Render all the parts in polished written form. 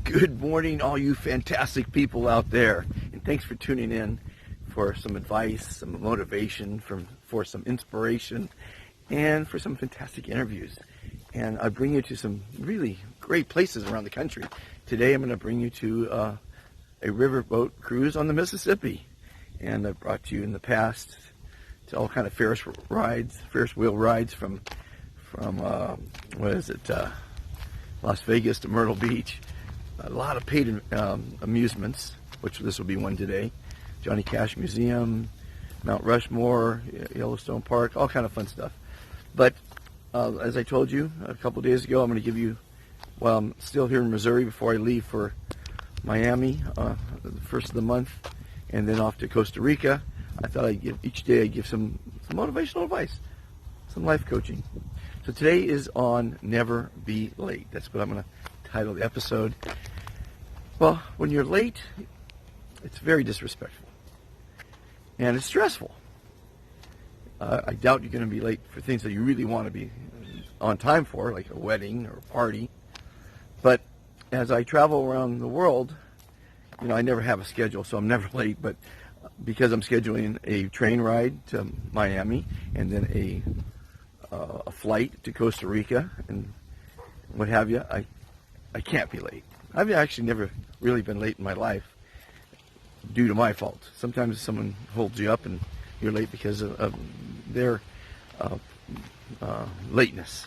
Good morning, all you fantastic people out there, and thanks for tuning in for some advice, some motivation, for some inspiration, and for some fantastic interviews. And I bring you to some really great places around the country. Today I'm going to bring you to a riverboat cruise on the Mississippi. And I've brought you in the past to all kind of Ferris wheel rides from Las Vegas to Myrtle Beach. A lot of paid amusements, which this will be one today. Johnny Cash Museum, Mount Rushmore, Yellowstone Park, all kind of fun stuff. But as I told you a couple days ago, I'm going to give you, while I'm still here in Missouri before I leave for Miami, the first of the month, and then off to Costa Rica. I thought each day I'd give some motivational advice, some life coaching. So today is on Never Be Late. That's what I'm going to title the episode. Well, when you're late, it's very disrespectful. And it's stressful. I doubt you're going to be late for things that you really want to be on time for, like a wedding or a party. But as I travel around the world, I never have a schedule, so I'm never late. But because I'm scheduling a train ride to Miami and then a flight to Costa Rica and what have you, I can't be late. I've actually never really been late in my life due to my fault. Sometimes someone holds you up and you're late because of their lateness.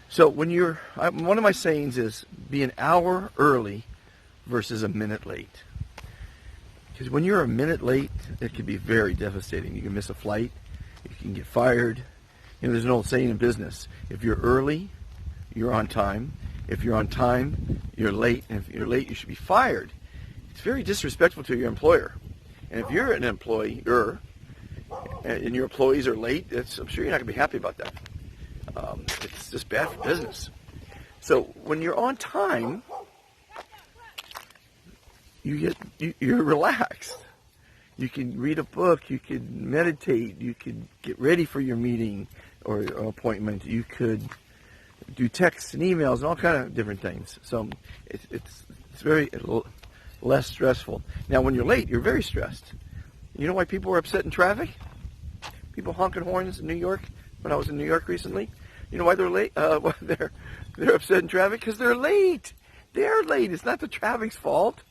So when one of my sayings is be an hour early versus a minute late. Because when you're a minute late, it can be very devastating. You can miss a flight, you can get fired. There's an old saying in business, if you're early, you're on time. If you're on time, you're late. And if you're late, you should be fired. It's very disrespectful to your employer. And if you're an employer and your employees are late, I'm sure you're not going to be happy about that. It's just bad for business. So when you're on time, you're relaxed. You can read a book. You can meditate. You can get ready for your meeting or appointment. You could do texts and emails and all kind of different things. So it's very less stressful. Now, when you're late, you're very stressed. You know why people are upset in traffic? People honking horns in New York. When I was in New York recently, you know why they're late? They're upset in traffic because they're late. They're late. It's not the traffic's fault.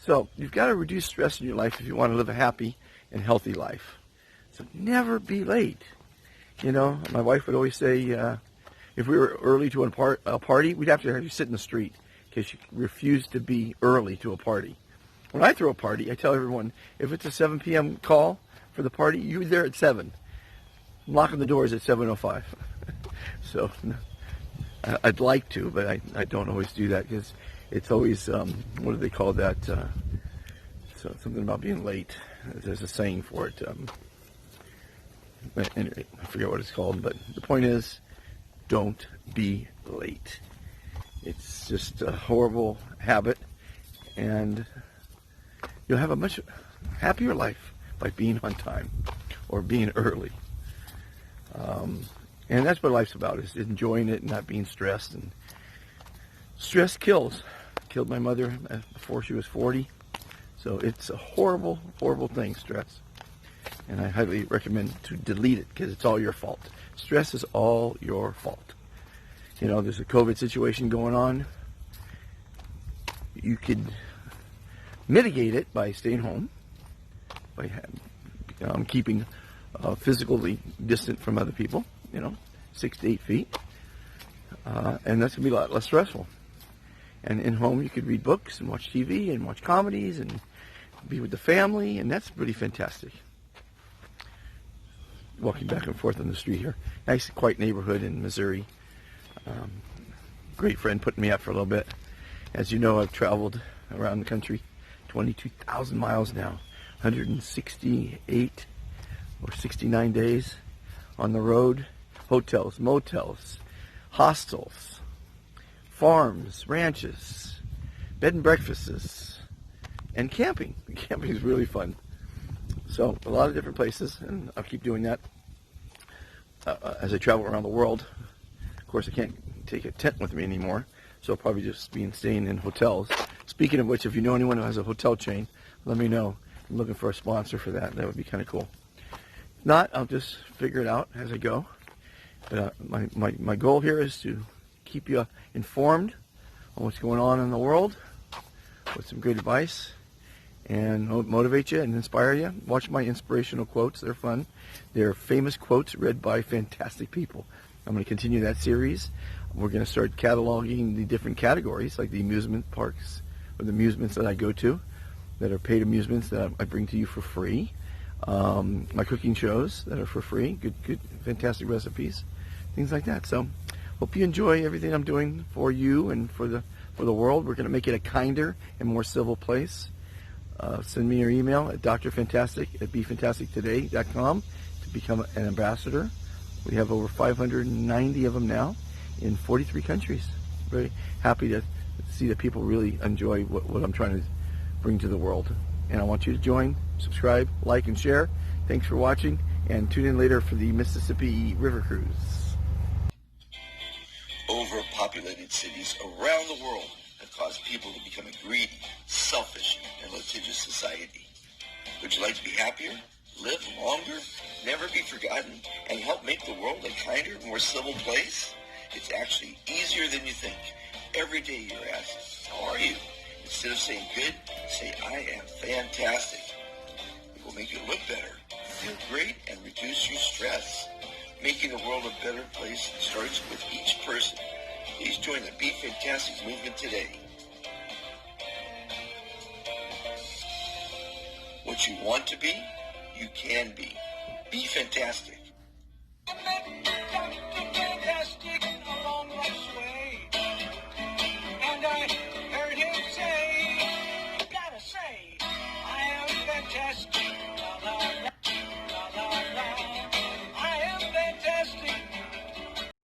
So you've got to reduce stress in your life if you want to live a happy and healthy life. So never be late. My wife would always say, if we were early to a party, we'd have to sit in the street because she refused to be early to a party. When I throw a party, I tell everyone, if it's a 7 p.m. call for the party, you're there at 7. I'm locking the doors at 7:05. So I'd like to, but I don't always do that because it's always, what do they call that? Something about being late. There's a saying for it. Anyway, I forget what it's called, but the point is, don't be late. It's just a horrible habit, and you'll have a much happier life by being on time or being early. And that's what life's about, is enjoying it and not being stressed. And stress kills. Killed my mother before she was 40. So it's a horrible, horrible thing, stress. And I highly recommend to delete it because it's all your fault. Stress is all your fault. There's a COVID situation going on. You could mitigate it by staying home, by keeping physically distant from other people, 6 to 8 feet. And that's going to be a lot less stressful. And in home, you could read books and watch TV and watch comedies and be with the family, and that's pretty fantastic. Walking back and forth on the street here. Nice, quiet neighborhood in Missouri. Great friend putting me up for a little bit. As you know, I've traveled around the country 22,000 miles now. 168 or 69 days on the road. Hotels, motels, hostels, farms, ranches, bed and breakfasts, and camping. Camping is really fun. So a lot of different places, and I'll keep doing that as I travel around the world. Of course, I can't take a tent with me anymore, so I'll probably just be staying in hotels. Speaking of which, if you know anyone who has a hotel chain, let me know. I'm looking for a sponsor for that. That would be kind of cool. If not, I'll just figure it out as I go. But my goal here is to keep you informed on what's going on in the world with some great advice and motivate you and inspire you. Watch my inspirational quotes. They're fun. They're famous quotes read by fantastic people. I'm going to continue that series. We're going to start cataloging the different categories, like the amusement parks or the amusements that I go to that are paid amusements that I bring to you for free. My cooking shows that are for free, good, fantastic recipes, things like that. So, hope you enjoy everything I'm doing for you and for the world. We're going to make it a kinder and more civil place. Send me your email at drfantastic@befantastictoday.com to become an ambassador. We have over 590 of them now in 43 countries. Very happy to see that people really enjoy what I'm trying to bring to the world. And I want you to join, subscribe, like, and share. Thanks for watching, and tune in later for the Mississippi River Cruise. Overpopulated cities around the world have caused people to become a greedy, selfish, and litigious society. Would you like to be happier, live longer, never be forgotten, and help make the world a kinder, more civil place? It's actually easier than you think. Every day you're asked, how are you? Instead of saying good, say I am fantastic. It will make you look better, feel great, and reduce your stress. Making the world a better place starts with each person. Please join the Be Fantastic movement today. What you want to be, you can be. Be fantastic. Fantastic along life's way. And I heard him say, gotta say, I am fantastic.